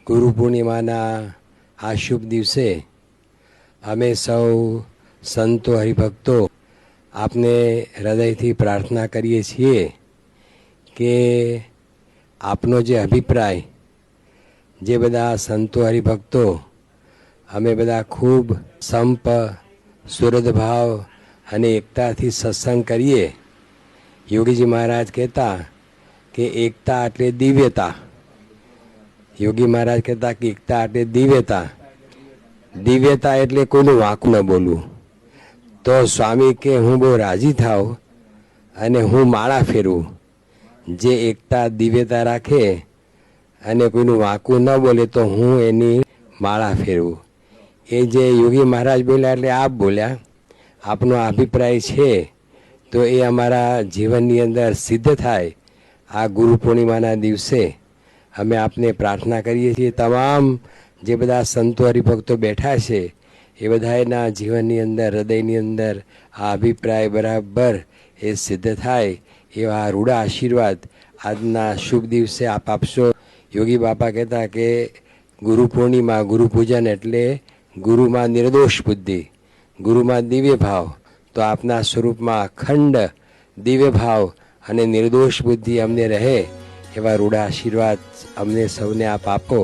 ગુરુ પૂર્ણિમાના આ શુભ દિવસે અમે સૌ સંતો હરિભક્તો આપને હૃદયથી પ્રાર્થના કરીએ છીએ કે આપનો જે અભિપ્રાય, જે બધા સંતો હરિભક્તો અમે બધા ખૂબ સંપ, સુરદ ભાવ અને એકતાથી સત્સંગ કરીએ. યોગીજી મહારાજ કહેતા કે એકતા એટલે દિવ્યતા. યોગી મહારાજ કહેતા કે એકતા એટલે દિવ્યતા. દિવ્યતા એટલે કોઈનું વાંકું ન બોલવું. તો સ્વામી કે હું બહુ રાજી થાવ અને હું માળા ફેરવું. જે એકતા દિવ્યતા રાખે અને કોઈનું વાંકું ન બોલે તો હું એની માળા ફેરવું. એ જે યોગી મહારાજ બોલ્યા એટલે આપ બોલ્યા. આપનો અભિપ્રાય છે તો એ અમારા જીવનની અંદર સિદ્ધ થાય. આ ગુરુ પૂર્ણિમાના દિવસે અમે આપને પ્રાર્થના કરીએ છીએ. તમામ જે બધા સંતો હરિભક્તો બેઠા છે એ બધાના જીવનની અંદર, હૃદયની અંદર આ અભિપ્રાય બરાબર એ સિદ્ધ થાય એવા રૂડા આશીર્વાદ આજના શુભ દિવસે આપ આપશો. યોગી બાપા કહેતા કે ગુરુ પૂર્ણિમા, ગુરુ પૂજન એટલે ગુરુમાં નિર્દોષ બુદ્ધિ, ગુરુમાં દિવ્ય ભાવ. તો આપના સ્વરૂપમાં અખંડ દિવ્ય ભાવ અને નિર્દોષ બુદ્ધિ અમને રહે એવા રૂડા આશીર્વાદ અમને સૌને આપ આપો,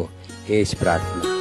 એ જ પ્રાર્થના.